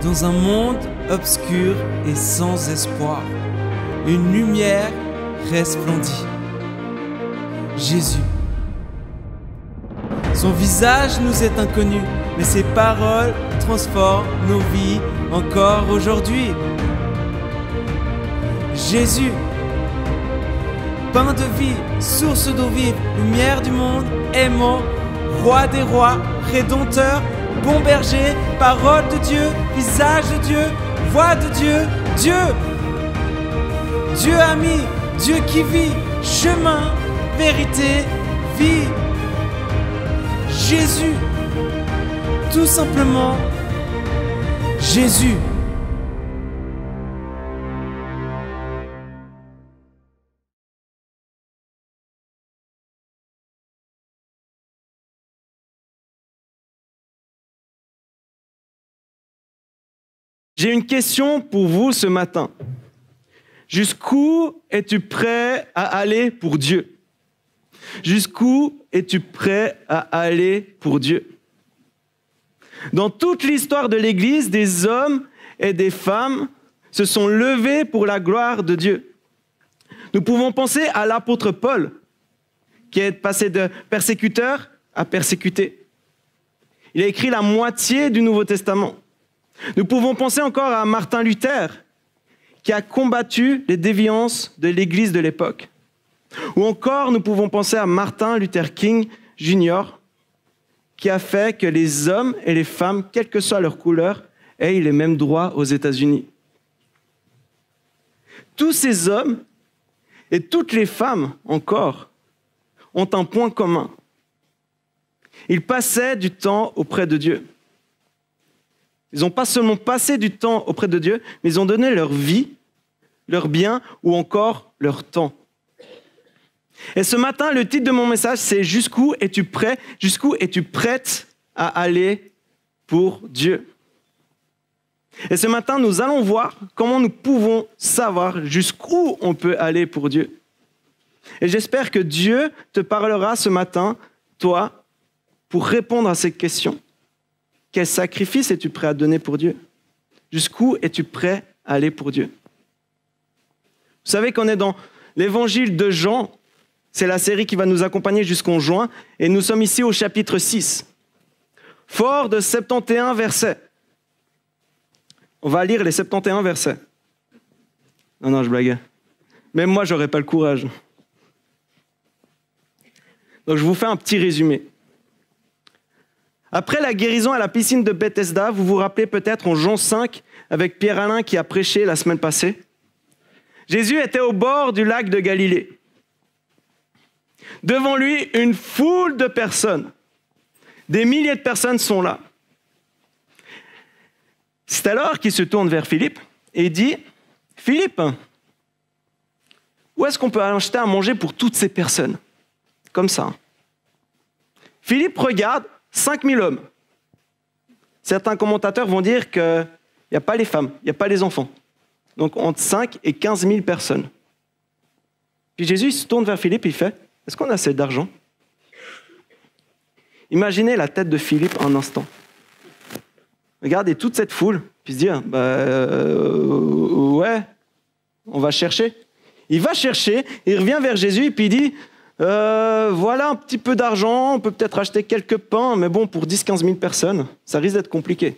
Dans un monde obscur et sans espoir, une lumière resplendit. Jésus. Son visage nous est inconnu, mais ses paroles transforment nos vies encore aujourd'hui. Jésus, pain de vie, source d'eau vive, lumière du monde, aimant, roi des rois, rédempteur, bon berger, parole de Dieu, visage de Dieu, voix de Dieu, Dieu. Dieu ami, Dieu qui vit, chemin, vérité, vie. Jésus, tout simplement Jésus. J'ai une question pour vous ce matin. Jusqu'où es-tu prêt à aller pour Dieu? Jusqu'où es-tu prêt à aller pour Dieu? Dans toute l'histoire de l'Église, des hommes et des femmes se sont levés pour la gloire de Dieu. Nous pouvons penser à l'apôtre Paul, qui est passé de persécuteur à persécuté. Il a écrit la moitié du Nouveau Testament. Nous pouvons penser encore à Martin Luther, qui a combattu les déviances de l'Église de l'époque. Ou encore, nous pouvons penser à Martin Luther King Jr., qui a fait que les hommes et les femmes, quelle que soit leur couleur, aient les mêmes droits aux États-Unis. Tous ces hommes et toutes les femmes encore ont un point commun. Ils passaient du temps auprès de Dieu. Ils n'ont pas seulement passé du temps auprès de Dieu, mais ils ont donné leur vie, leur bien ou encore leur temps. Et ce matin, le titre de mon message, c'est « Jusqu'où es-tu prêt? Jusqu'où es-tu prête à aller pour Dieu ?» Et ce matin, nous allons voir comment nous pouvons savoir jusqu'où on peut aller pour Dieu. Et j'espère que Dieu te parlera ce matin, toi, pour répondre à cette question. Quel sacrifice es-tu prêt à donner pour Dieu? Jusqu'où es-tu prêt à aller pour Dieu? Vous savez qu'on est dans l'évangile de Jean. C'est la série qui va nous accompagner jusqu'en juin. Et nous sommes ici au chapitre 6. Fort de 71 versets. On va lire les 71 versets. Non, je blague. Même moi, je n'aurais pas le courage. Donc, je vous fais un petit résumé. Après la guérison à la piscine de Bethesda, vous vous rappelez peut-être en Jean 5, avec Pierre-Alain qui a prêché la semaine passée. Jésus était au bord du lac de Galilée. Devant lui, une foule de personnes. Des milliers de personnes sont là. C'est alors qu'il se tourne vers Philippe et dit « Philippe, où est-ce qu'on peut acheter à manger pour toutes ces personnes ?» Comme ça. Philippe regarde 5000 hommes. Certains commentateurs vont dire qu'il n'y a pas les femmes, il n'y a pas les enfants. Donc entre 5 et 15 000 personnes. Puis Jésus se tourne vers Philippe et il fait « Est-ce qu'on a assez d'argent ?» Imaginez la tête de Philippe un instant. Regardez toute cette foule, puis se dire ouais, on va chercher. Il va chercher, il revient vers Jésus et puis il dit voilà un petit peu d'argent, on peut peut-être acheter quelques pains, mais bon, pour 10-15 000 personnes, ça risque d'être compliqué.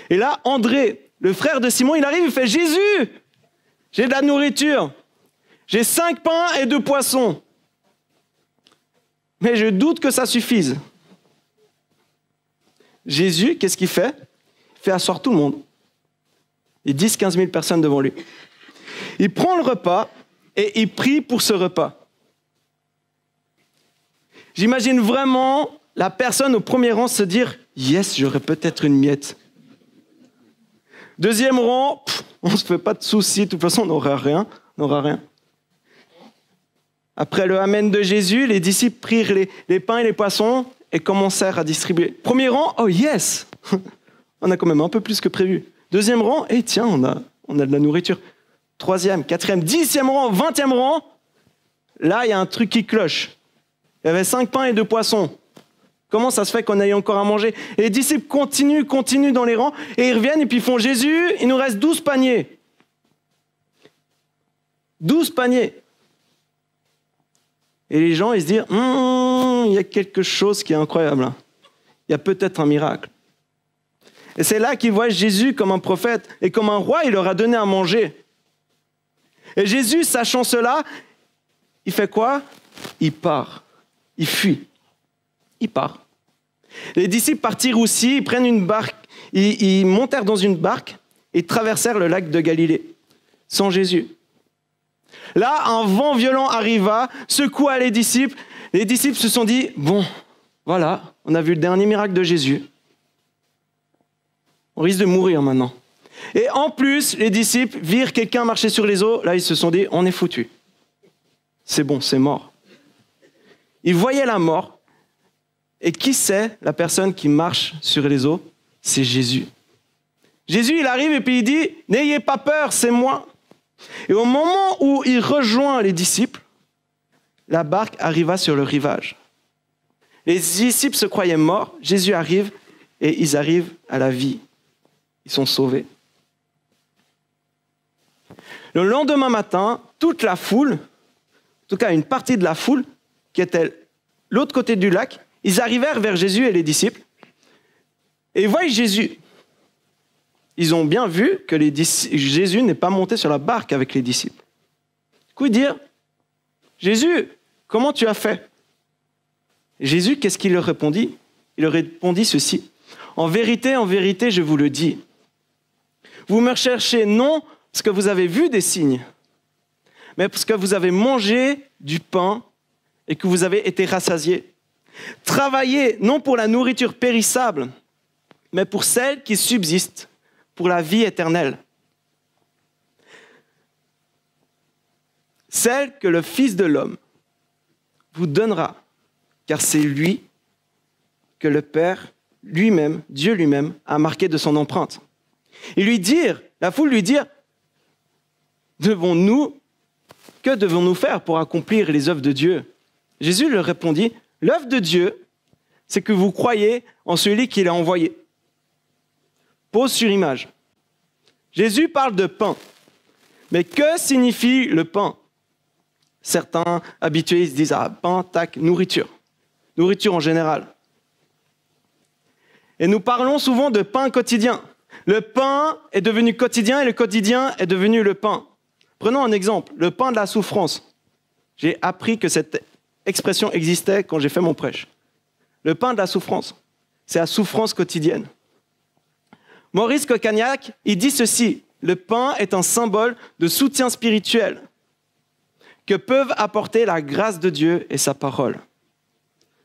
Et là, André, le frère de Simon, il arrive, il fait « Jésus, j'ai de la nourriture, j'ai 5 pains et 2 poissons, mais je doute que ça suffise. » Jésus, qu'est-ce qu'il fait? Il fait asseoir tout le monde. Il y a 10-15 000 personnes devant lui. Il prend le repas et il prie pour ce repas. J'imagine vraiment la personne au premier rang se dire « Yes, j'aurais peut-être une miette. » Deuxième rang, on ne se fait pas de soucis, de toute façon, on n'aura rien. Après le Amen de Jésus, les disciples prirent les pains et les poissons et commencèrent à distribuer. Premier rang, oh yes, on a quand même un peu plus que prévu. Deuxième rang, tiens, on a de la nourriture. Troisième, quatrième, 10e rang, 20e rang, là, il y a un truc qui cloche. Il y avait 5 pains et 2 poissons. Comment ça se fait qu'on ait encore à manger? Et les disciples continuent dans les rangs, et ils reviennent et puis ils font, Jésus, il nous reste 12 paniers. 12 paniers. Et les gens, ils se disent, il y a quelque chose qui est incroyable. Il y a peut-être un miracle. Et c'est là qu'ils voient Jésus comme un prophète et comme un roi, il leur a donné à manger. Et Jésus, sachant cela, il fait quoi? Il part. Il fuit. Il part. Les disciples partirent aussi, ils prennent une barque, ils montèrent dans une barque et traversèrent le lac de Galilée, sans Jésus. Là, un vent violent arriva, secoua les disciples. Les disciples se sont dit, bon, voilà, on a vu le dernier miracle de Jésus. On risque de mourir maintenant. Et en plus, les disciples virent quelqu'un marcher sur les eaux. Là, ils se sont dit, on est foutus. C'est bon, c'est mort. Ils voyaient la mort. Et qui c'est la personne qui marche sur les eaux? C'est Jésus. Jésus, il arrive et puis il dit, n'ayez pas peur, c'est moi. Et au moment où il rejoint les disciples, la barque arriva sur le rivage. Les disciples se croyaient morts. Jésus arrive et ils arrivent à la vie. Ils sont sauvés. Le lendemain matin, toute la foule, en tout cas une partie de la foule, qui était de l'autre côté du lac, ils arrivèrent vers Jésus et les disciples. Et ils voient Jésus. Ils ont bien vu que Jésus n'est pas monté sur la barque avec les disciples. Du coup, ils dirent, Jésus, comment tu as fait? Et Jésus, qu'est-ce qu'il leur répondit? Il leur répondit ceci. En vérité, je vous le dis. Vous me recherchez non parce que vous avez vu des signes, mais parce que vous avez mangé du pain et que vous avez été rassasiés. Travaillez non pour la nourriture périssable, mais pour celle qui subsiste, pour la vie éternelle. Celle que le Fils de l'homme vous donnera, car c'est lui que le Père lui-même, Dieu lui-même, a marqué de son empreinte. Et la foule lui dire, que devons-nous faire pour accomplir les œuvres de Dieu? Jésus leur répondit, l'œuvre de Dieu, c'est que vous croyez en celui qui l'a envoyé. Pose sur image. Jésus parle de pain. Mais que signifie le pain? Certains habitués se disent, pain, tac, nourriture. Nourriture en général. Et nous parlons souvent de pain quotidien. Le pain est devenu quotidien et le quotidien est devenu le pain. Prenons un exemple, le pain de la souffrance. J'ai appris que cette expression existait quand j'ai fait mon prêche. Le pain de la souffrance, c'est la souffrance quotidienne. Maurice Cocagnac, il dit ceci, le pain est un symbole de soutien spirituel que peuvent apporter la grâce de Dieu et sa parole.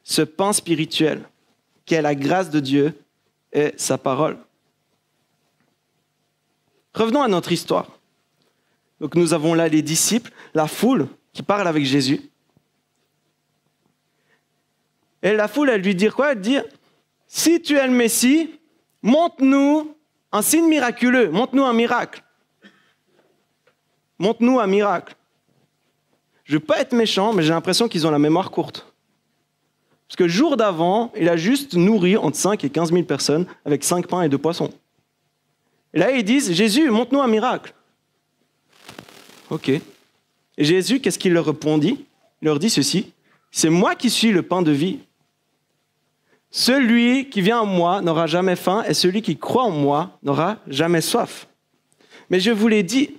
Ce pain spirituel, qui est la grâce de Dieu et sa parole. Revenons à notre histoire. Donc nous avons là les disciples, la foule qui parle avec Jésus. Et la foule, elle lui dit quoi? Elle dit, si tu es le Messie, montre-nous un signe miraculeux, montre-nous un miracle. Montre-nous un miracle. Je ne veux pas être méchant, mais j'ai l'impression qu'ils ont la mémoire courte. Parce que le jour d'avant, il a juste nourri entre 5 et 15 000 personnes avec 5 pains et 2 poissons. Et là, ils disent, Jésus, montre-nous un miracle. Ok. Et Jésus, qu'est-ce qu'il leur répondit? Il leur dit ceci, c'est moi qui suis le pain de vie. Celui qui vient à moi n'aura jamais faim et celui qui croit en moi n'aura jamais soif. Mais je vous l'ai dit,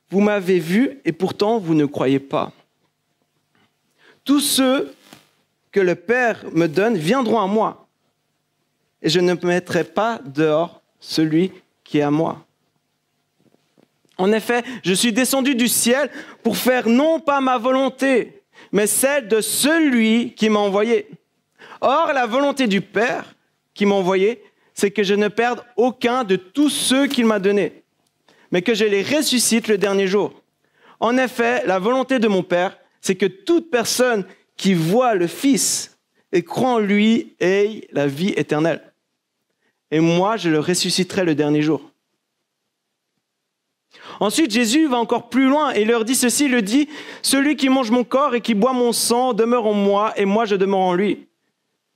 vous m'avez vu et pourtant vous ne croyez pas. Tous ceux que le Père me donne viendront à moi et je ne mettrai pas dehors celui qui est à moi. En effet, je suis descendu du ciel pour faire non pas ma volonté, mais celle de celui qui m'a envoyé. Or, la volonté du Père qui m'a envoyé, c'est que je ne perde aucun de tous ceux qu'il m'a donnés, mais que je les ressuscite le dernier jour. En effet, la volonté de mon Père, c'est que toute personne qui voit le Fils et croit en lui ait la vie éternelle. Et moi, je le ressusciterai le dernier jour. Ensuite, Jésus va encore plus loin et leur dit ceci, il le dit, « Celui qui mange mon corps et qui boit mon sang demeure en moi et moi je demeure en lui.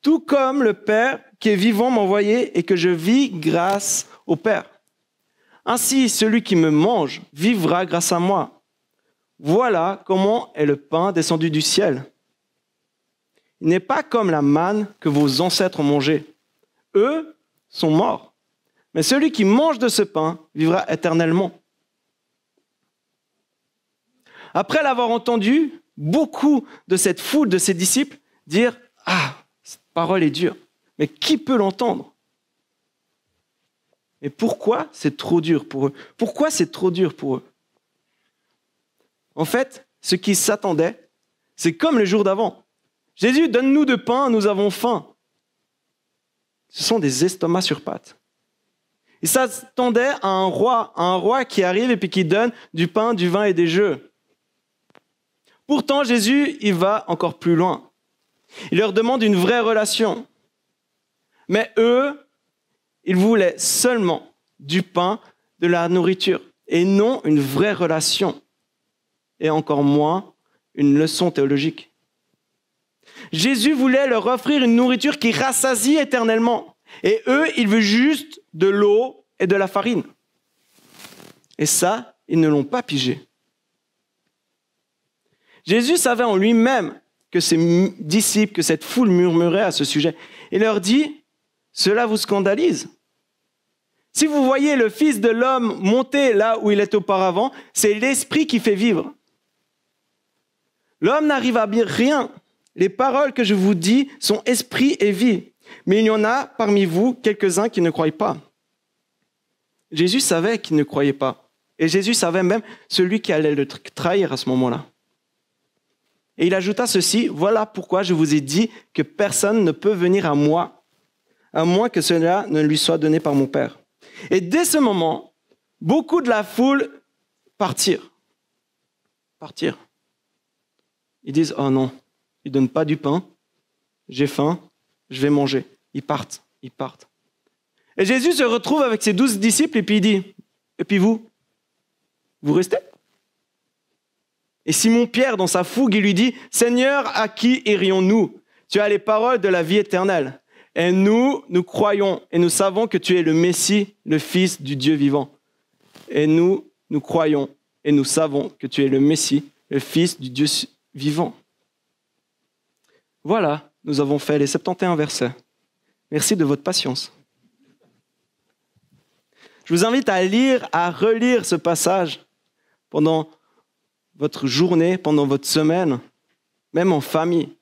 tout comme le Père qui est vivant m'a envoyé et que je vis grâce au Père. Ainsi, celui qui me mange vivra grâce à moi. Voilà comment est le pain descendu du ciel. Il n'est pas comme la manne que vos ancêtres ont mangée. Eux sont morts. Mais celui qui mange de ce pain vivra éternellement. Après l'avoir entendu, beaucoup de cette foule de ses disciples dire « Ah, cette parole est dure, mais qui peut l'entendre ?» Et pourquoi c'est trop dur pour eux? Pourquoi c'est trop dur pour eux? En fait, ce qui s'attendait, c'est comme les jours d'avant. Jésus, donne-nous de pain, nous avons faim. Ce sont des estomacs sur pattes. Ils s'attendaient à un roi qui arrive et puis qui donne du pain, du vin et des jeux. Pourtant, Jésus, il va encore plus loin. Il leur demande une vraie relation. Mais eux, ils voulaient seulement du pain, de la nourriture, et non une vraie relation, et encore moins une leçon théologique. Jésus voulait leur offrir une nourriture qui rassasie éternellement, et eux, ils veulent juste de l'eau et de la farine. Et ça, ils ne l'ont pas pigé. Jésus savait en lui-même que ses disciples, que cette foule murmurait à ce sujet. Il leur dit, « Cela vous scandalise. Si vous voyez le Fils de l'homme monter là où il est auparavant, c'est l'Esprit qui fait vivre. L'homme n'arrive à rien. Les paroles que je vous dis sont esprit et vie. Mais il y en a parmi vous quelques-uns qui ne croient pas. » Jésus savait qu'ils ne croyaient pas. Et Jésus savait même celui qui allait le trahir à ce moment-là. Et il ajouta ceci, « Voilà pourquoi je vous ai dit que personne ne peut venir à moi, à moins que cela ne lui soit donné par mon Père. » Et dès ce moment, beaucoup de la foule partirent. Ils disent, « Oh non, ils ne donnent pas du pain, j'ai faim, je vais manger. » Ils partent. Et Jésus se retrouve avec ses 12 disciples et puis il dit, « Et puis vous restez ?» Et Simon-Pierre, dans sa fougue, il lui dit, « Seigneur, à qui irions-nous? Tu as les paroles de la vie éternelle. Et nous croyons et nous savons que tu es le Messie, le Fils du Dieu vivant. » Et nous croyons et nous savons que tu es le Messie, le Fils du Dieu vivant. Voilà, nous avons fait les 71 versets. Merci de votre patience. Je vous invite à lire, à relire ce passage pendant votre journée, pendant votre semaine, même en famille.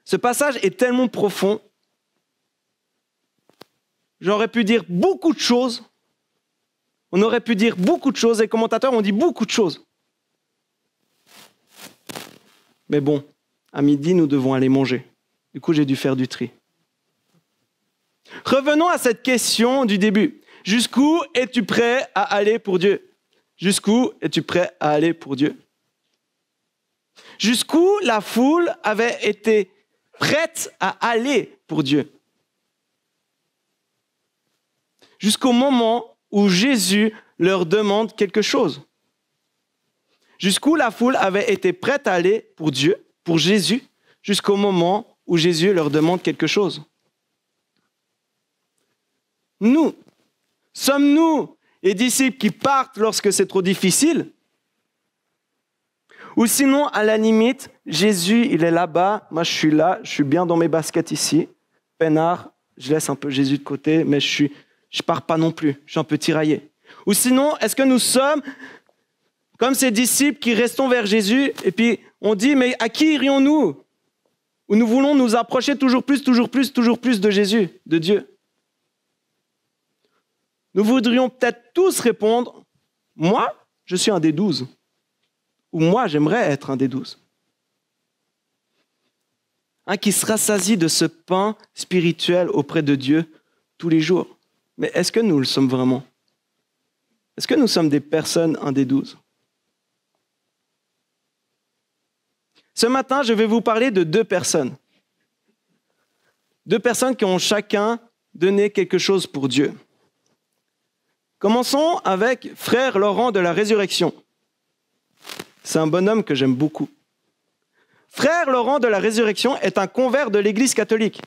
Ce passage est tellement profond. J'aurais pu dire beaucoup de choses. On aurait pu dire beaucoup de choses. Les commentateurs ont dit beaucoup de choses. Mais bon, à midi, nous devons aller manger. Du coup, j'ai dû faire du tri. Revenons à cette question du début. Jusqu'où es-tu prêt à aller pour Dieu? Jusqu'où es-tu prêt à aller pour Dieu? Jusqu'où la foule avait été prête à aller pour Dieu? Jusqu'au moment où Jésus leur demande quelque chose. Jusqu'où la foule avait été prête à aller pour Dieu, pour Jésus, jusqu'au moment où Jésus leur demande quelque chose. Nous, sommes-nous les disciples qui partent lorsque c'est trop difficile? Ou sinon, à la limite, Jésus, il est là-bas, moi je suis là, je suis bien dans mes baskets ici, peinard, je laisse un peu Jésus de côté, mais je pars pas non plus, je suis un peu tiraillé. Ou sinon, est-ce que nous sommes comme ces disciples qui restons vers Jésus et puis on dit, mais à qui irions-nous? Ou nous voulons nous approcher toujours plus de Jésus, de Dieu? Nous voudrions peut-être tous répondre, moi, je suis un des 12. Ou moi, j'aimerais être un des 12. Un qui se rassasie de ce pain spirituel auprès de Dieu tous les jours. Mais est-ce que nous le sommes vraiment? Est-ce que nous sommes des personnes, un des 12? Ce matin, je vais vous parler de 2 personnes. 2 personnes qui ont chacun donné quelque chose pour Dieu. Commençons avec frère Laurent de la Résurrection. C'est un bonhomme que j'aime beaucoup. Frère Laurent de la Résurrection est un convers de l'Église catholique.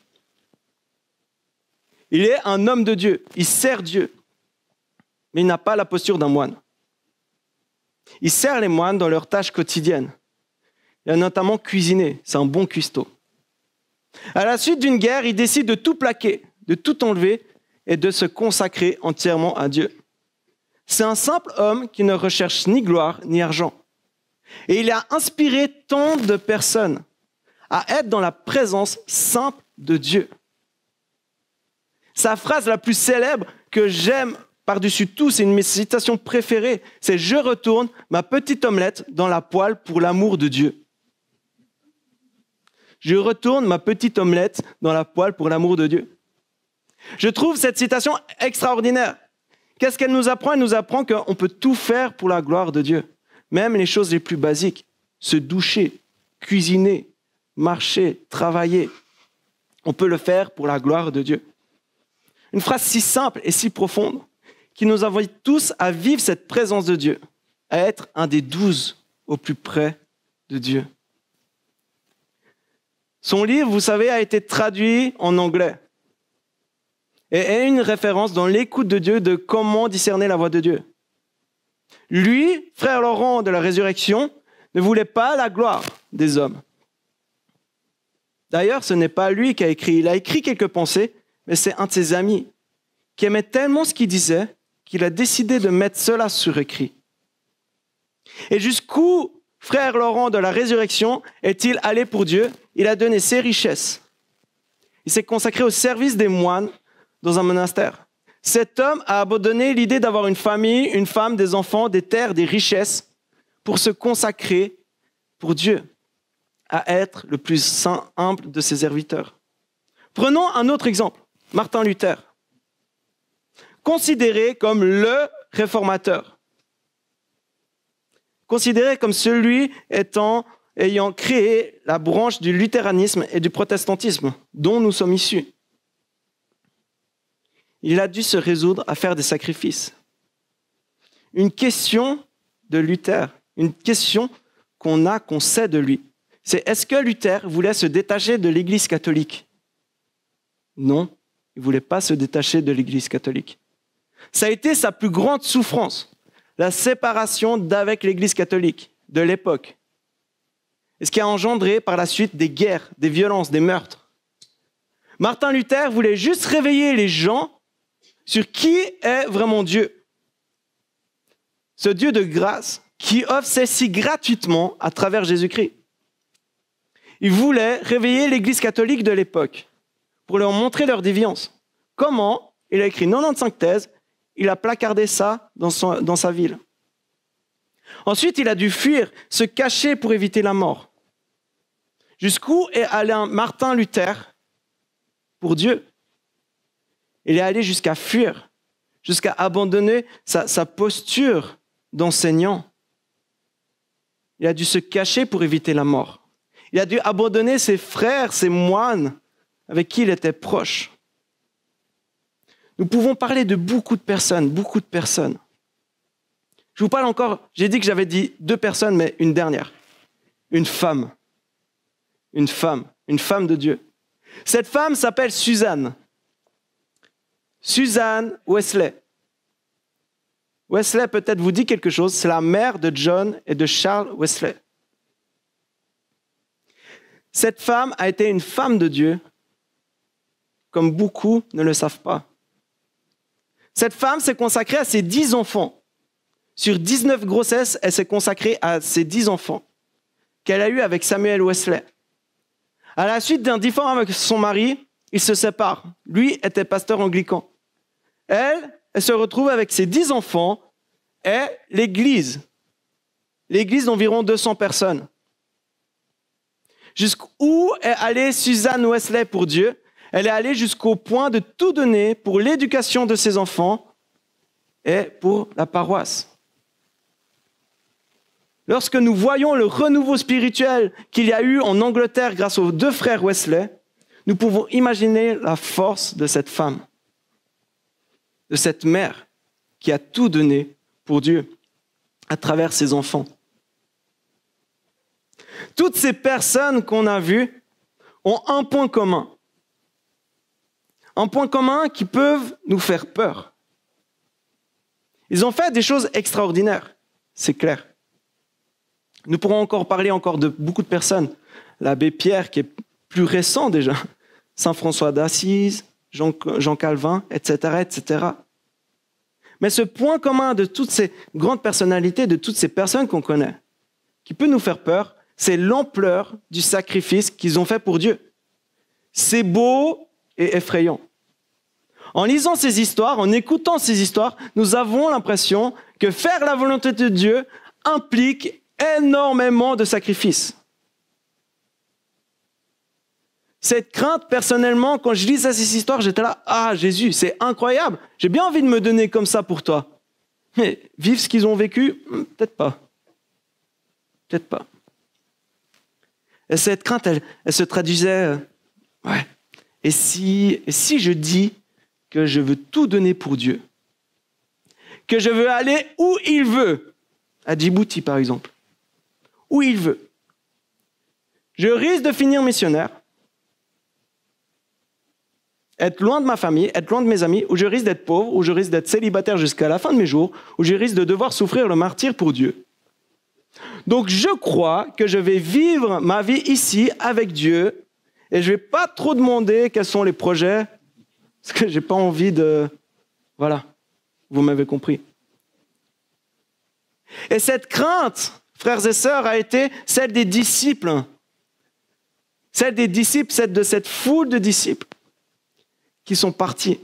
Il est un homme de Dieu, il sert Dieu, mais il n'a pas la posture d'un moine. Il sert les moines dans leurs tâches quotidiennes. Il a notamment cuisiné, c'est un bon cuistot. À la suite d'une guerre, il décide de tout plaquer, de tout enlever et de se consacrer entièrement à Dieu. C'est un simple homme qui ne recherche ni gloire ni argent. Et il a inspiré tant de personnes à être dans la présence simple de Dieu. Sa phrase la plus célèbre que j'aime par-dessus tout, c'est une de mes citations préférées, c'est « Je retourne ma petite omelette dans la poêle pour l'amour de Dieu ». Je retourne ma petite omelette dans la poêle pour l'amour de Dieu. Je trouve cette citation extraordinaire. Qu'est-ce qu'elle nous apprend? Elle nous apprend qu'on peut tout faire pour la gloire de Dieu. Même les choses les plus basiques. Se doucher, cuisiner, marcher, travailler. On peut le faire pour la gloire de Dieu. Une phrase si simple et si profonde qui nous invite tous à vivre cette présence de Dieu, à être un des 12 au plus près de Dieu. Son livre, vous savez, a été traduit en anglais et est une référence dans l'écoute de Dieu de comment discerner la voix de Dieu. Lui, frère Laurent de la Résurrection, ne voulait pas la gloire des hommes. D'ailleurs, ce n'est pas lui qui a écrit. Il a écrit quelques pensées, mais c'est un de ses amis qui aimait tellement ce qu'il disait qu'il a décidé de mettre cela sur écrit. Et jusqu'où frère Laurent de la Résurrection est-il allé pour Dieu? Il a donné ses richesses. Il s'est consacré au service des moines dans un monastère. Cet homme a abandonné l'idée d'avoir une famille, une femme, des enfants, des terres, des richesses pour se consacrer pour Dieu, à être le plus saint, humble de ses serviteurs. Prenons un autre exemple, Martin Luther, considéré comme le réformateur, considéré comme celui ayant créé la branche du luthéranisme et du protestantisme dont nous sommes issus. Il a dû se résoudre à faire des sacrifices. Une question de Luther, une question qu'on sait de lui, c'est est-ce que Luther voulait se détacher de l'Église catholique? Non, il ne voulait pas se détacher de l'Église catholique. Ça a été sa plus grande souffrance, la séparation d'avec l'Église catholique de l'époque. Et ce qui a engendré par la suite des guerres, des violences, des meurtres. Martin Luther voulait juste réveiller les gens sur qui est vraiment Dieu. Ce Dieu de grâce qui offre celle-ci gratuitement à travers Jésus-Christ. Il voulait réveiller l'Église catholique de l'époque pour leur montrer leur déviance. Comment? Il a écrit 95 thèses, il a placardé ça dans sa ville. Ensuite, il a dû fuir, se cacher pour éviter la mort. Jusqu'où est allé Martin Luther pour Dieu? Il est allé jusqu'à fuir, jusqu'à abandonner sa posture d'enseignant. Il a dû se cacher pour éviter la mort. Il a dû abandonner ses frères, ses moines avec qui il était proche. Nous pouvons parler de beaucoup de personnes, beaucoup de personnes. Je vous parle encore, j'ai dit que j'avais dit 2 personnes, mais une dernière. Une femme de Dieu. Cette femme s'appelle Suzanne. Suzanne Wesley. Wesley peut-être vous dit quelque chose, c'est la mère de John et de Charles Wesley. Cette femme a été une femme de Dieu, comme beaucoup ne le savent pas. Cette femme s'est consacrée à ses 10 enfants. Sur 19 grossesses, elle s'est consacrée à ses 10 enfants qu'elle a eus avec Samuel Wesley. À la suite d'un différend avec son mari, ils se séparent. Lui était pasteur anglican. Elle se retrouve avec ses 10 enfants et l'église d'environ 200 personnes. Jusqu'où est allée Suzanne Wesley pour Dieu? Elle est allée jusqu'au point de tout donner pour l'éducation de ses enfants et pour la paroisse. Lorsque nous voyons le renouveau spirituel qu'il y a eu en Angleterre grâce aux 2 frères Wesley, nous pouvons imaginer la force de cette femme, de cette mère qui a tout donné pour Dieu à travers ses enfants. Toutes ces personnes qu'on a vues ont un point commun. Un point commun qui peuvent nous faire peur. Ils ont fait des choses extraordinaires, c'est clair. Nous pourrons encore parler de beaucoup de personnes. L'abbé Pierre, qui est plus récent déjà, Saint François d'Assise, Jean Calvin, etc., etc. Mais ce point commun de toutes ces grandes personnalités, de toutes ces personnes qu'on connaît, qui peut nous faire peur, c'est l'ampleur du sacrifice qu'ils ont fait pour Dieu. C'est beau et effrayant. En lisant ces histoires, en écoutant ces histoires, nous avons l'impression que faire la volonté de Dieu implique énormément de sacrifices. Cette crainte, personnellement, quand je lisais ces histoires, j'étais là, ah Jésus, c'est incroyable, j'ai bien envie de me donner comme ça pour toi. Mais vivre ce qu'ils ont vécu, peut-être pas. Peut-être pas. Et cette crainte, elle se traduisait, ouais. Et si je dis que je veux tout donner pour Dieu, que je veux aller où il veut, à Djibouti par exemple, où il veut, je risque de finir missionnaire, être loin de ma famille, être loin de mes amis, ou je risque d'être pauvre, ou je risque d'être célibataire jusqu'à la fin de mes jours, ou je risque de devoir souffrir le martyre pour Dieu. Donc je crois que je vais vivre ma vie ici avec Dieu, et je ne vais pas trop demander quels sont les projets, parce que je n'ai pas envie de... Voilà, vous m'avez compris. Et cette crainte, frères et sœurs, a été celle des disciples. Celle des disciples, celle de cette foule de disciples qui sont partis.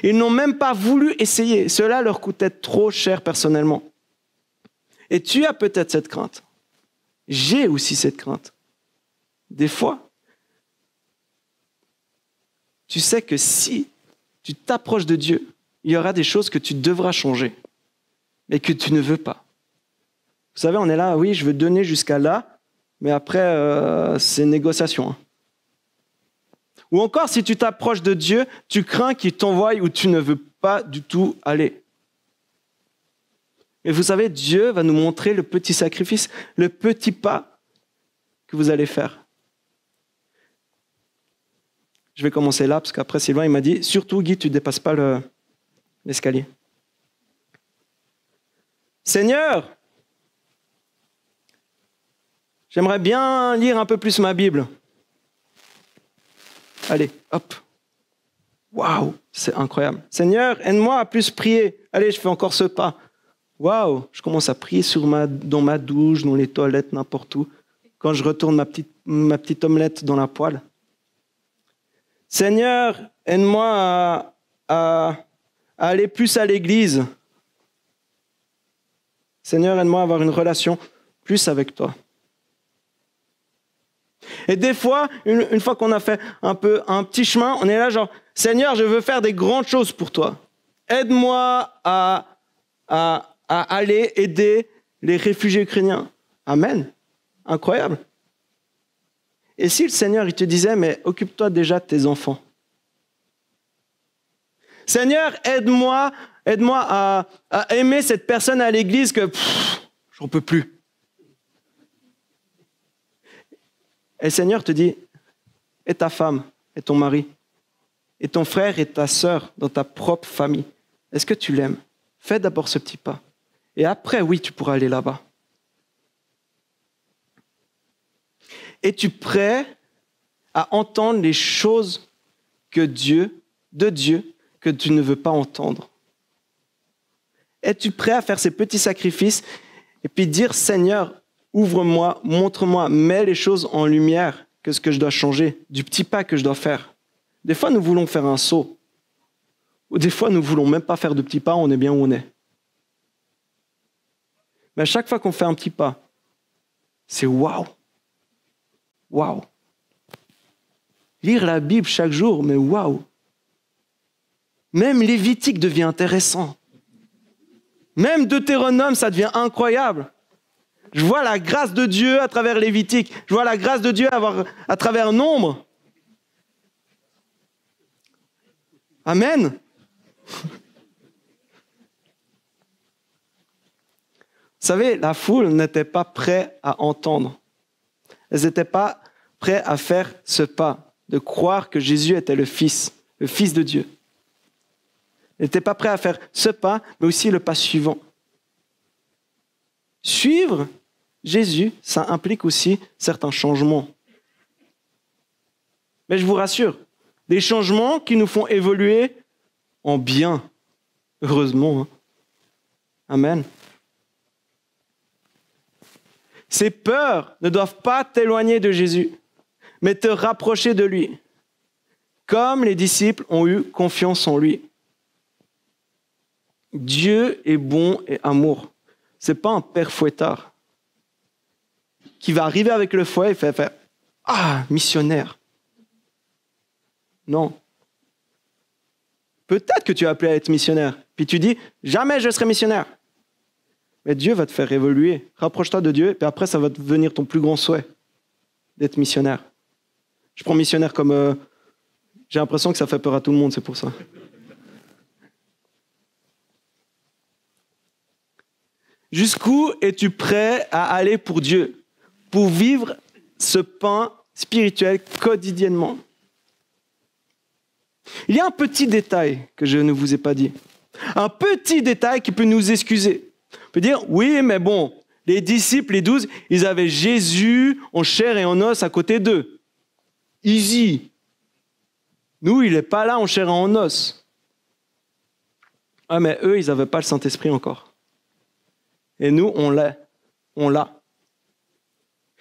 Ils n'ont même pas voulu essayer. Cela leur coûtait trop cher personnellement. Et tu as peut-être cette crainte. J'ai aussi cette crainte. Des fois, tu sais que si tu t'approches de Dieu, il y aura des choses que tu devras changer, mais que tu ne veux pas. Vous savez, on est là, oui, je veux donner jusqu'à là, mais après, c'est négociation. Hein. Ou encore, si tu t'approches de Dieu, tu crains qu'il t'envoie où tu ne veux pas du tout aller. Et vous savez, Dieu va nous montrer le petit sacrifice, le petit pas que vous allez faire. Je vais commencer là, parce qu'après Sylvain, il m'a dit, surtout Guy, tu ne dépasses pas l'escalier. Seigneur, j'aimerais bien lire un peu plus ma Bible. Allez, hop. Waouh, c'est incroyable. Seigneur, aide-moi à plus prier. Allez, je fais encore ce pas. Waouh, je commence à prier dans ma douche, dans les toilettes, n'importe où. Quand je retourne ma petite omelette dans la poêle. Seigneur, aide-moi à aller plus à l'église. Seigneur, aide-moi à avoir une relation plus avec toi. Et des fois, une fois qu'on a fait un petit chemin, on est là genre, Seigneur, je veux faire des grandes choses pour toi. Aide-moi à aller aider les réfugiés ukrainiens. Amen. Incroyable. Et si le Seigneur, il te disait, mais occupe-toi déjà de tes enfants. Seigneur, aide-moi à aimer cette personne à l'église que j'en peux plus. Et le Seigneur te dit, et ta femme, et ton mari, et ton frère et ta sœur dans ta propre famille, est-ce que tu l'aimes? Fais d'abord ce petit pas. Et après, oui, tu pourras aller là-bas. Es-tu prêt à entendre les choses de Dieu, que tu ne veux pas entendre? Es-tu prêt à faire ces petits sacrifices et puis dire, Seigneur, ouvre-moi, montre-moi, mets les choses en lumière, qu'est-ce que je dois changer, du petit pas que je dois faire. Des fois, nous voulons faire un saut. Ou des fois, nous ne voulons même pas faire de petits pas, on est bien où on est. Mais à chaque fois qu'on fait un petit pas, c'est waouh. Waouh. Lire la Bible chaque jour, mais waouh. Même Lévitique devient intéressant. Même Deutéronome, ça devient incroyable. Je vois la grâce de Dieu à travers Lévitique. Je vois la grâce de Dieu à travers Nombre. Amen. Vous savez, la foule n'était pas prête à entendre. elles n'étaient pas prêtes à faire ce pas, de croire que Jésus était le Fils de Dieu. Elles n'étaient pas prêtes à faire ce pas, mais aussi le pas suivant. Suivre Jésus, ça implique aussi certains changements. Mais je vous rassure, des changements qui nous font évoluer en bien, heureusement. Hein. Amen. Ces peurs ne doivent pas t'éloigner de Jésus, mais te rapprocher de lui, comme les disciples ont eu confiance en lui. Dieu est bon et amour. Ce n'est pas un père fouettard qui va arriver avec le fouet et faire « Ah, missionnaire !» Non. Peut-être que tu es appelé à être missionnaire, puis tu dis « Jamais je serai missionnaire !» Mais Dieu va te faire évoluer. Rapproche-toi de Dieu, et puis après, ça va devenir ton plus grand souhait d'être missionnaire. Je prends missionnaire comme... j'ai l'impression que ça fait peur à tout le monde, c'est pour ça. Jusqu'où es-tu prêt à aller pour Dieu, pour vivre ce pain spirituel quotidiennement? Il y a un petit détail que je ne vous ai pas dit. Un petit détail qui peut nous excuser. On peut dire, oui, mais bon, les disciples, les 12, ils avaient Jésus en chair et en os à côté d'eux. Easy. Nous, il n'est pas là en chair et en os. Ah, mais eux, ils n'avaient pas le Saint-Esprit encore. Et nous, on l'a. On l'a.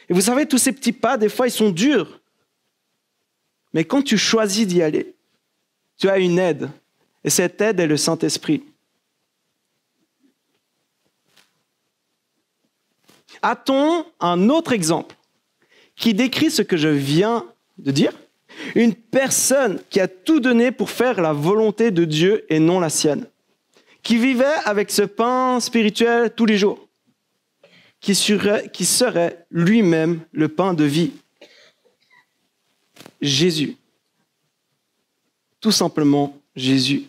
Et vous savez, tous ces petits pas, des fois, ils sont durs. Mais quand tu choisis d'y aller, tu as une aide. Et cette aide est le Saint-Esprit. A-t-on un autre exemple qui décrit ce que je viens de dire? Une personne qui a tout donné pour faire la volonté de Dieu et non la sienne. Qui vivait avec ce pain spirituel tous les jours. Qui serait lui-même le pain de vie. Jésus. Tout simplement Jésus.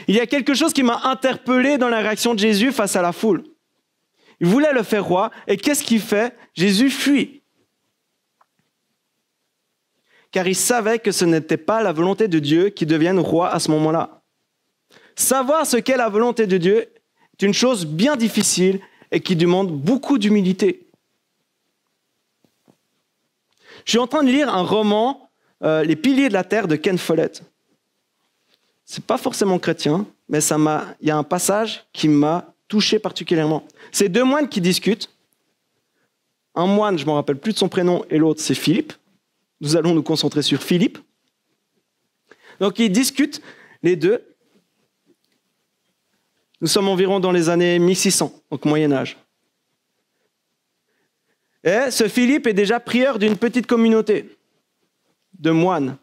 Il y a quelque chose qui m'a interpellé dans la réaction de Jésus face à la foule. Il voulait le faire roi, et qu'est-ce qu'il fait? Jésus fuit. Car il savait que ce n'était pas la volonté de Dieu qui devienne roi à ce moment-là. Savoir ce qu'est la volonté de Dieu est une chose bien difficile et qui demande beaucoup d'humilité. Je suis en train de lire un roman, Les piliers de la terre de Ken Follett. C'est pas forcément chrétien, mais il y a un passage qui m'a touché particulièrement. C'est deux moines qui discutent. Un moine, je ne me rappelle plus de son prénom, et l'autre, c'est Philippe. Nous allons nous concentrer sur Philippe. Donc, ils discutent, les deux. Nous sommes environ dans les années 1600, donc Moyen-Âge. Et ce Philippe est déjà prieur d'une petite communauté de moines.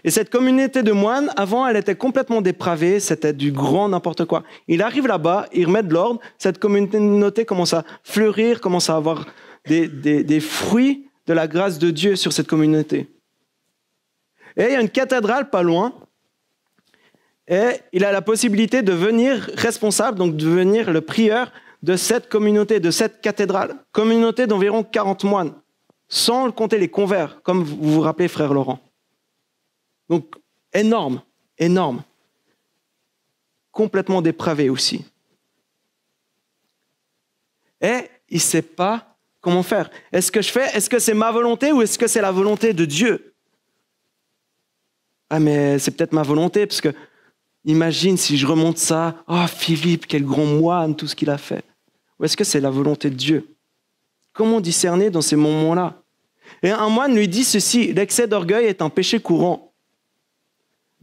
Et cette communauté de moines, avant, elle était complètement dépravée, c'était du grand n'importe quoi. Il arrive là-bas, il remet de l'ordre, cette communauté commence à fleurir, commence à avoir des fruits de la grâce de Dieu sur cette communauté. Et il y a une cathédrale pas loin, et il a la possibilité de devenir responsable, donc de devenir le prieur de cette communauté, de cette cathédrale. Communauté d'environ 40 moines, sans compter les convers, comme vous vous rappelez, frère Laurent. Donc, énorme, énorme. Complètement dépravé aussi. Et il ne sait pas comment faire. Est-ce que c'est ma volonté ou est-ce que c'est la volonté de Dieu? Ah, mais c'est peut-être ma volonté, parce que imagine si je remonte ça. Oh, Philippe, quel grand moine, tout ce qu'il a fait. Ou est-ce que c'est la volonté de Dieu? Comment discerner dans ces moments-là? Et un moine lui dit ceci: l'excès d'orgueil est un péché courant.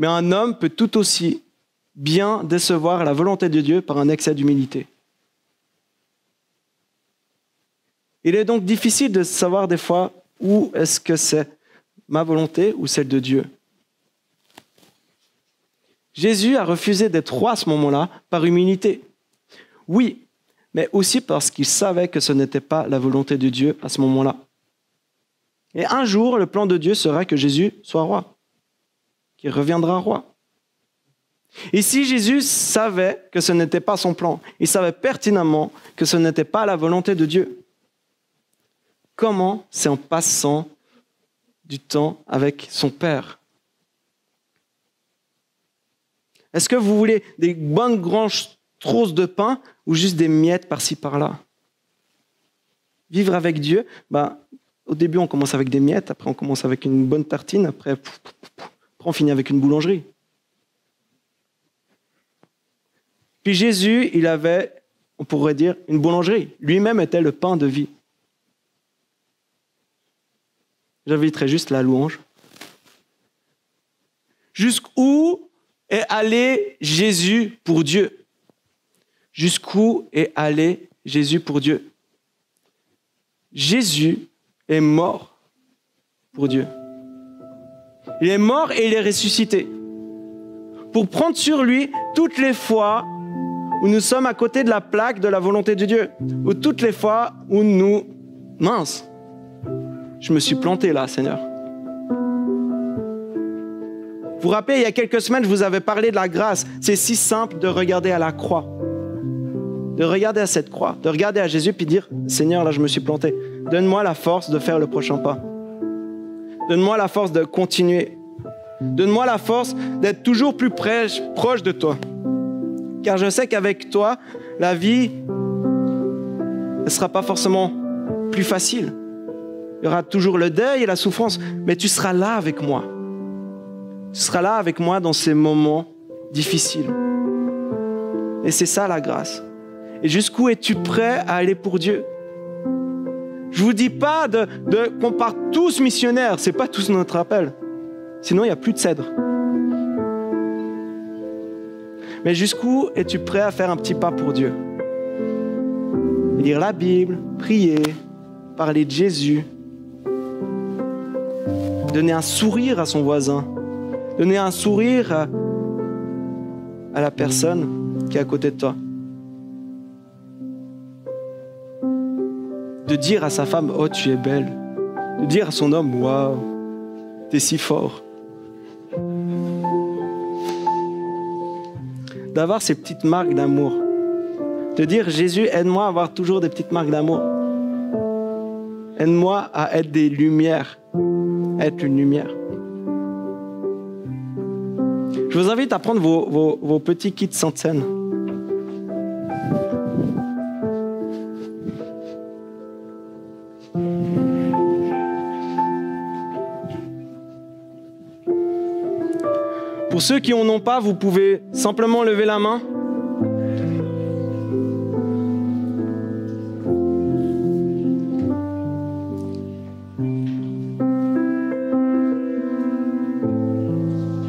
Mais un homme peut tout aussi bien décevoir la volonté de Dieu par un excès d'humilité. Il est donc difficile de savoir des fois où est-ce que c'est ma volonté ou celle de Dieu. Jésus a refusé d'être roi à ce moment-là par humilité. Oui, mais aussi parce qu'il savait que ce n'était pas la volonté de Dieu à ce moment-là. Et un jour, le plan de Dieu sera que Jésus soit roi, qu'il reviendra roi. Et si Jésus savait que ce n'était pas son plan, il savait pertinemment que ce n'était pas la volonté de Dieu. Comment? C'est en passant du temps avec son Père. Est-ce que vous voulez des bonnes grandes trosses de pain ou juste des miettes par-ci par-là? Vivre avec Dieu, au début on commence avec des miettes, après on commence avec une bonne tartine, après on finit avec une boulangerie. Puis Jésus, il avait, on pourrait dire, une boulangerie. Lui-même était le pain de vie. J'inviterai juste la louange. Jusqu'où est allé Jésus pour Dieu? Jusqu'où est allé Jésus pour Dieu? Jésus est mort pour Dieu. Il est mort et il est ressuscité. Pour prendre sur lui toutes les fois où nous sommes à côté de la plaque de la volonté de Dieu. Ou toutes les fois où mince, je me suis planté là, Seigneur. Vous vous rappelez, il y a quelques semaines, je vous avais parlé de la grâce. C'est si simple de regarder à la croix. De regarder à cette croix, de regarder à Jésus puis dire, Seigneur, là je me suis planté. Donne-moi la force de faire le prochain pas. Donne-moi la force de continuer. Donne-moi la force d'être toujours plus proche de toi. Car je sais qu'avec toi, la vie ne sera pas forcément plus facile. Il y aura toujours le deuil et la souffrance, mais tu seras là avec moi. Tu seras là avec moi dans ces moments difficiles. Et c'est ça la grâce. Et jusqu'où es-tu prêt à aller pour Dieu? Je ne vous dis pas qu'on parte tous missionnaires, ce n'est pas tous notre appel. Sinon, il n'y a plus de cèdre. Mais jusqu'où es-tu prêt à faire un petit pas pour Dieu? Lire la Bible, prier, parler de Jésus, donner un sourire à son voisin, donner un sourire à la personne qui est à côté de toi. De dire à sa femme, oh tu es belle. De dire à son homme, waouh, t'es si fort. D'avoir ces petites marques d'amour. De dire, Jésus, aide-moi à avoir toujours des petites marques d'amour. Aide-moi à être des lumières, à être une lumière. Je vous invite à prendre vos petits kits Sainte Seine. Pour ceux qui n'en ont pas, vous pouvez simplement lever la main.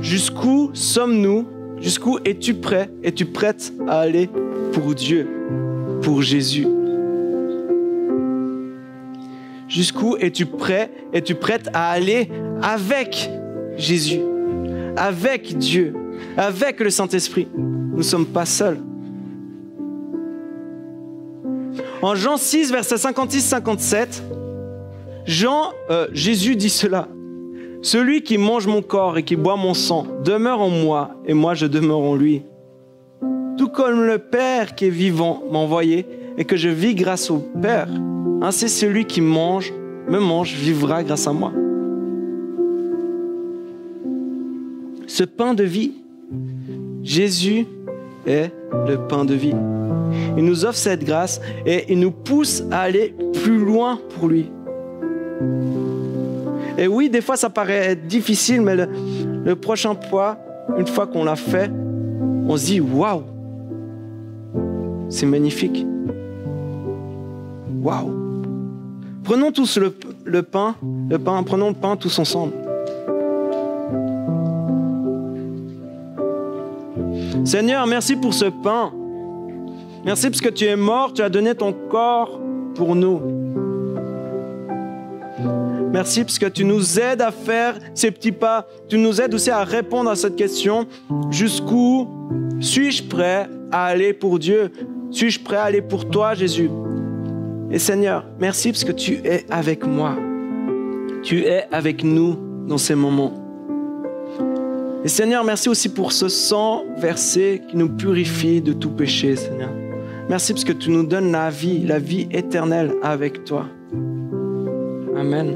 Jusqu'où sommes-nous? Jusqu'où es-tu prêt? Es-tu prête à aller pour Dieu, pour Jésus? Jusqu'où es-tu prêt? Es-tu prête à aller avec Jésus? Avec Dieu, avec le Saint-Esprit. Nous ne sommes pas seuls. En Jean 6, versets 56-57, Jésus dit cela. « Celui qui mange mon corps et qui boit mon sang demeure en moi et moi je demeure en lui. Tout comme le Père qui est vivant m'a envoyé et que je vis grâce au Père, ainsi celui qui me mange, vivra grâce à moi. » Ce pain de vie, Jésus est le pain de vie. Il nous offre cette grâce et il nous pousse à aller plus loin pour lui. Et oui, des fois ça paraît difficile, mais le prochain pas, une fois qu'on l'a fait, on se dit waouh, c'est magnifique. Waouh. Prenons tous le pain, prenons le pain tous ensemble. Seigneur, merci pour ce pain. Merci parce que tu es mort, tu as donné ton corps pour nous. Merci parce que tu nous aides à faire ces petits pas. Tu nous aides aussi à répondre à cette question. Jusqu'où suis-je prêt à aller pour Dieu? Suis-je prêt à aller pour toi, Jésus? Et Seigneur, merci parce que tu es avec moi. Tu es avec nous dans ces moments. Et Seigneur, merci aussi pour ce sang versé qui nous purifie de tout péché, Seigneur. Merci parce que tu nous donnes la vie éternelle avec toi. Amen.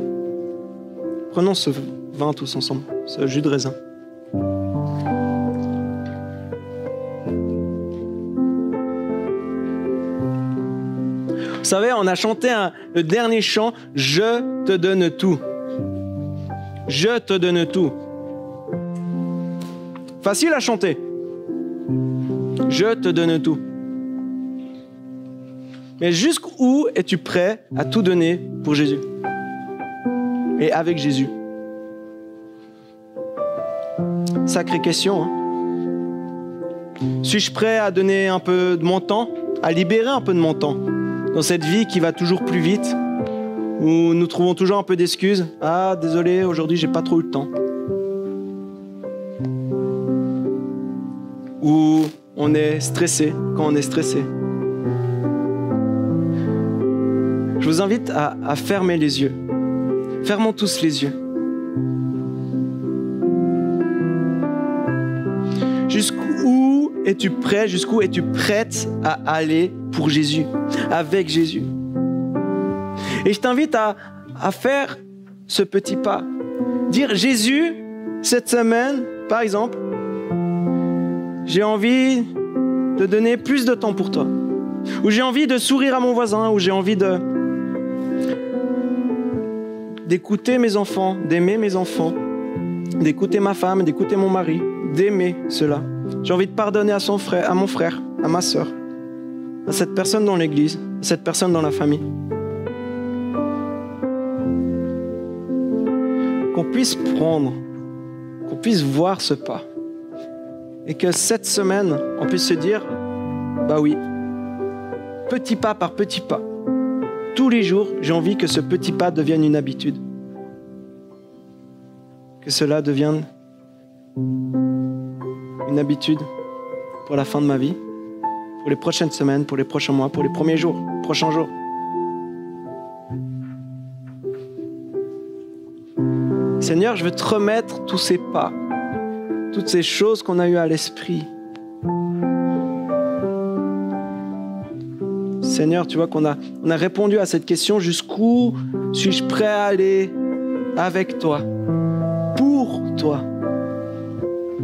Prenons ce vin tous ensemble, ce jus de raisin. Vous savez, on a chanté le dernier chant, « Je te donne tout ». Je te donne tout. Facile à chanter. Je te donne tout. Mais jusqu'où es-tu prêt à tout donner pour Jésus? Et avec Jésus? Sacrée question. Hein? Suis-je prêt à donner un peu de mon temps, à libérer un peu de mon temps dans cette vie qui va toujours plus vite, où nous trouvons toujours un peu d'excuses? Ah, désolé, aujourd'hui, j'ai pas trop eu le temps. Ou on est stressé quand on est stressé. Je vous invite à fermer les yeux. Fermons tous les yeux. Jusqu'où es-tu prêt, jusqu'où es-tu prête à aller pour Jésus, avec Jésus? Et je t'invite à faire ce petit pas. Dire, Jésus, cette semaine, par exemple, j'ai envie de donner plus de temps pour toi. Ou j'ai envie de sourire à mon voisin, ou j'ai envie d'écouter mes enfants, d'aimer mes enfants, d'écouter ma femme, d'écouter mon mari, d'aimer cela. J'ai envie de pardonner à mon frère, à ma sœur, à cette personne dans l'église, à cette personne dans la famille. Qu'on puisse prendre, qu'on puisse voir ce pas. Et que cette semaine, on puisse se dire, bah oui, petit pas par petit pas. Tous les jours, j'ai envie que ce petit pas devienne une habitude. Que cela devienne une habitude pour la fin de ma vie, pour les prochaines semaines, pour les prochains mois, pour les prochains jours. Seigneur, je veux te remettre tous ces pas, toutes ces choses qu'on a eues à l'esprit. Seigneur, tu vois qu'on a répondu à cette question, jusqu'où suis-je prêt à aller avec toi, pour toi?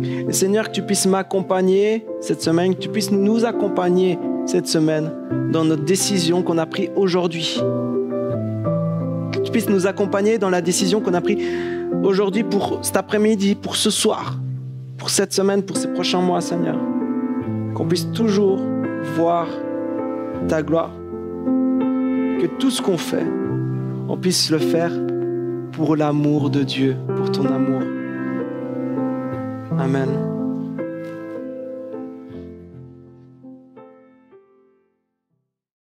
Et Seigneur, que tu puisses m'accompagner cette semaine, que tu puisses nous accompagner cette semaine dans notre décision qu'on a prise aujourd'hui. Que tu puisses nous accompagner dans la décision qu'on a prise aujourd'hui pour cet après-midi, pour ce soir, pour cette semaine, pour ces prochains mois, Seigneur. Qu'on puisse toujours voir ta gloire. Que tout ce qu'on fait, on puisse le faire pour l'amour de Dieu, pour ton amour. Amen.